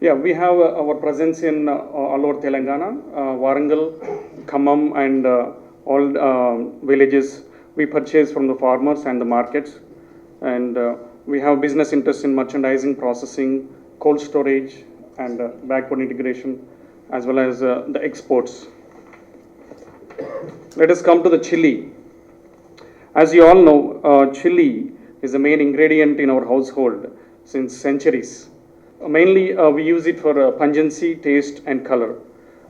Yeah, we have our presence in all over Telangana, Warangal, Khammam, and all villages. We purchase from the farmers and the markets, and we have business interests in merchandising, processing, cold storage, and backward integration, as well as the exports. Let us come to the chili. As you all know, chili is the main ingredient in our household since centuries. Mainly, we use it for pungency, taste, and color.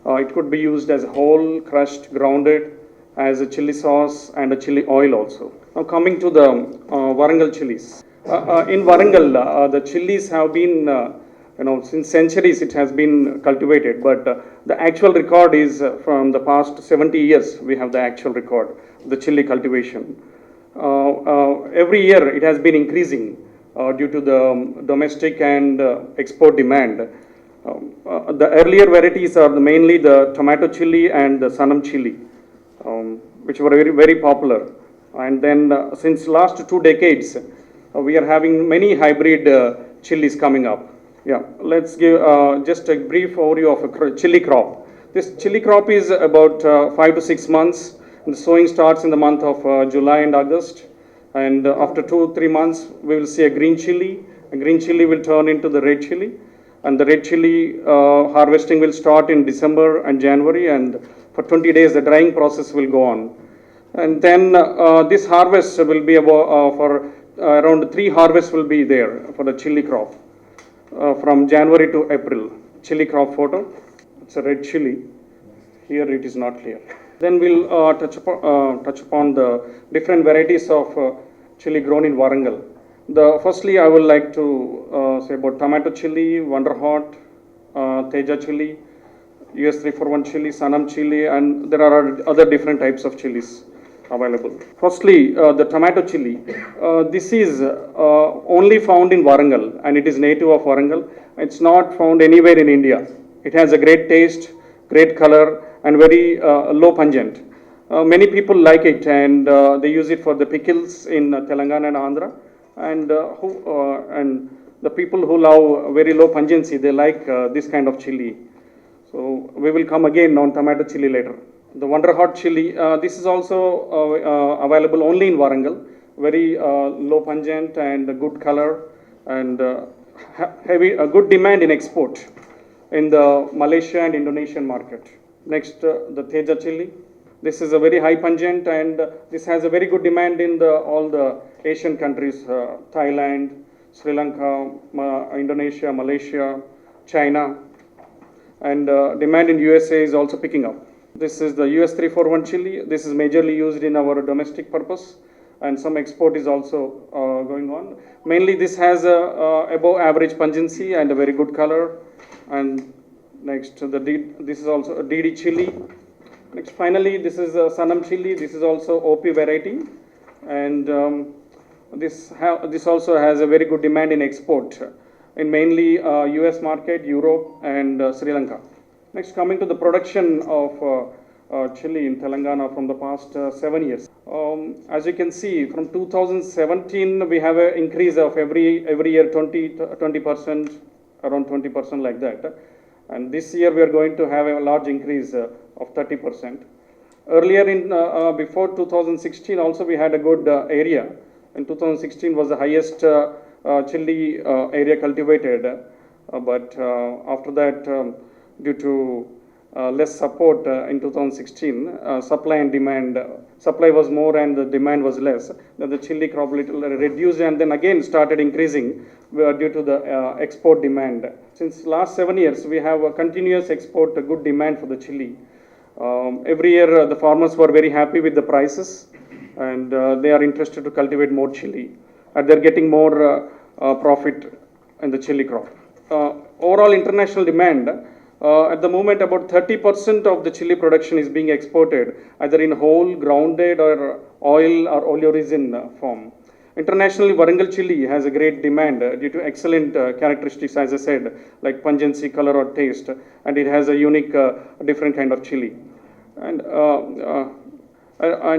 It could be used as whole, crushed, grounded, as a chili sauce and a chili oil also. Now, coming to the Warangal chilies. In Warangal, the chilies have been, since centuries it has been cultivated, but the actual record is from the past 70 years, we have the actual record, the chili cultivation. Every year it has been increasing due to the domestic and export demand. The earlier varieties are mainly the tomato chili and the Sanam chili, which were very, very popular. And then since last 2 decades, we are having many hybrid chilies coming up. Yeah, let's give just a brief overview of a chili crop. This chili crop is about 5 to 6 months. The sowing starts in the month of July and August. And after 2 3 months, we will see a green chili. A green chili will turn into the red chili. And the red chili harvesting will start in December and January. And for 20 days, the drying process will go on. And then this harvest will be about for around 3 harvests will be there for the chili crop from January to April. Chili crop photo. It's a red chili. Here it is not clear. Then we'll touch upon the different varieties of chili grown in Warangal. Firstly, I would like to say about tomato chili, Wonder Hot, Teja chili, US 341 chili, Sanam chili, and there are other different types of chilies available. Firstly, the tomato chili. This is only found in Warangal, and it is native of Warangal. It's not found anywhere in India. It has a great taste, great color, and very low pungent. Many people like it, and they use it for the pickles in Telangana and Andhra. And the people who love very low pungency, they like this kind of chili. So we will come again on tomato chili later. The Wonder Hot chili, this is also available only in Warangal. Very low pungent and good color, and heavy good demand in export in the Malaysia and Indonesian market. Next, the Teja chili. This is a very high pungent, and this has a very good demand in all the Asian countries, Thailand, Sri Lanka, Indonesia, Malaysia, China, and demand in USA is also picking up. This is the US 341 chili. This is majorly used in our domestic purpose, and some export is also going on. Mainly this has a above average pungency and a very good color. And next, this is also a DD chili. Next, finally, this is a Sanam chili. This is also OP variety, and this also has a very good demand in export in mainly US market, Europe, and Sri Lanka. Next, coming to the production of chili in Telangana from the past 7 years. As you can see, from 2017, we have an increase of every year 20%, around 20% like that. And this year we are going to have a large increase of 30%. Earlier before 2016 also we had a good area. In 2016 was the highest chili area cultivated. But after that, due to less support in 2016, supply and demand, supply was more and the demand was less. Then the chili crop little reduced and then again started increasing due to the export demand. Since last 7 years, we have a continuous export, a good demand for the chili. Every year, the farmers were very happy with the prices, and they are interested to cultivate more chili. And they're getting more profit in the chili crop. Overall international demand, at the moment, about 30% of the chili production is being exported, either in whole, grounded, or oil or oleoresin form. Internationally, Warangal chili has a great demand due to excellent characteristics, as I said, like pungency, color, or taste, and it has a unique, different kind of chili. And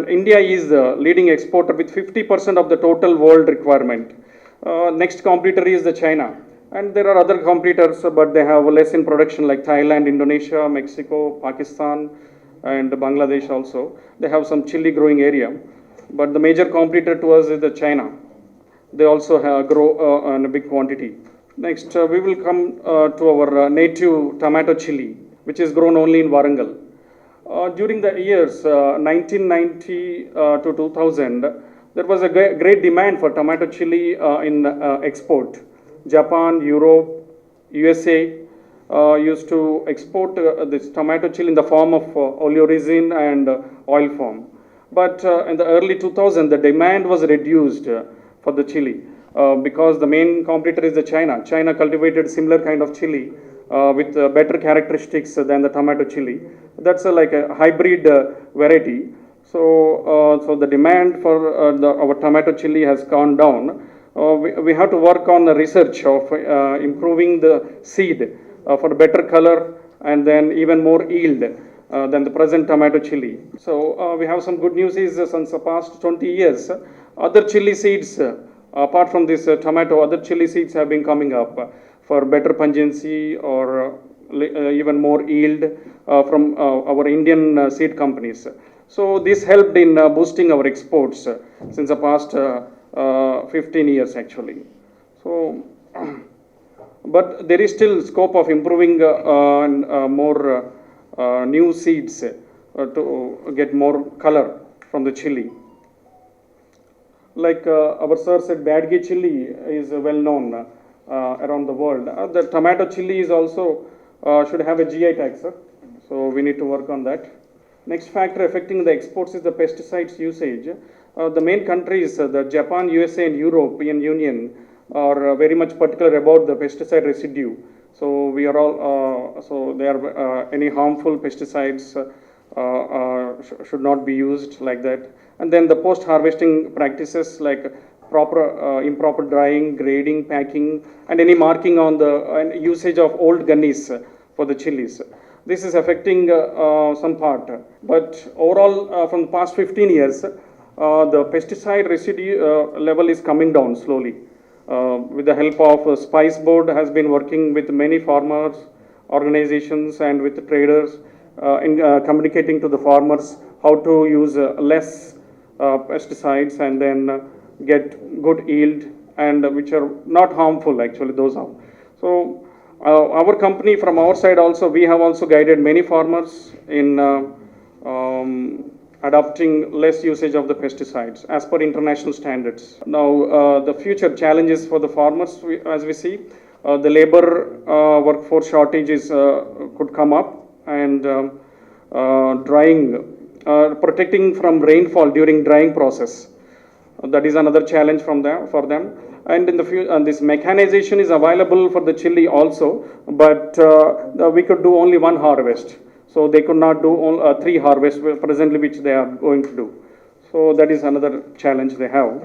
India is the leading exporter with 50% of the total world requirement. Next competitor is the China, And there are other competitors, but they have less in production like Thailand, Indonesia, Mexico, Pakistan, and Bangladesh also. They have some chili growing area. But the major competitor to us is the China. They also have grow in a big quantity. Next, we will come to our native tomato chili, which is grown only in Warangal. During the years 1990 to 2000, there was a great demand for tomato chili in export. Japan, Europe, USA used to export this tomato chili in the form of oleoresin and oil form. But in the early 2000, the demand was reduced for the chili because the main competitor is the China. China cultivated similar kind of chili with better characteristics than the tomato chili. That's like a hybrid variety. So the demand for our tomato chili has gone down. We have to work on the research of improving the seed for better color and then even more yield than the present tomato chili. So we have some good news is since the past 20 years, other chili seeds, apart from this tomato, other chili seeds have been coming up for better pungency or even more yield from our Indian seed companies. So this helped in boosting our exports since the past 15 years actually. So, but there is still scope of improving more new seeds to get more color from the chili. Like our sir said, Badgi chili is well known around the world. The tomato chili is also should have a GI tag, sir. So we need to work on that. Next factor affecting the exports is the pesticides usage. The main countries, the Japan, USA, and European Union, are very much particular about the pesticide residue. So we are all so there are any harmful pesticides should not be used like that. And then the post-harvesting practices like improper drying, grading, packing, and any marking on the usage of old gunnies for the chilies. This is affecting some part. But overall, from the past 15 years, the pesticide residue level is coming down slowly. With the help of Spice Board has been working with many farmers, organizations, and with traders in communicating to the farmers how to use less pesticides and then get good yield and which are not harmful actually, those are. So our company from our side also, we have also guided many farmers in adopting less usage of the pesticides as per international standards. Now the future challenges for the farmers, as we see, the labor workforce shortages could come up, and drying, protecting from rainfall during drying process. That is another challenge for them. And in the future, this mechanization is available for the chili also, but we could do only one harvest. So they could not do all, 3 harvests presently, which they are going to do. So that is another challenge they have.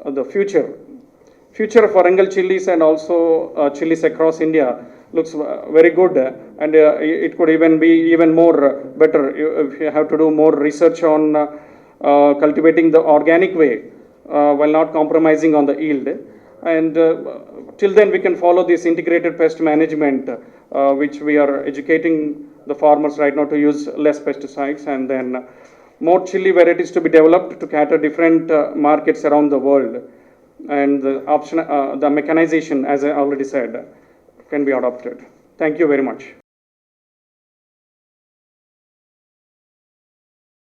The future of Warangal chilies and also chilies across India looks very good, and it could even be even more better if you have to do more research on cultivating the organic way while not compromising on the yield. And till then we can follow this integrated pest management, which we are educating the farmers right now to use less pesticides, and then more chili varieties to be developed to cater different markets around the world. And the option, the mechanization, as I already said, can be adopted. Thank you very much.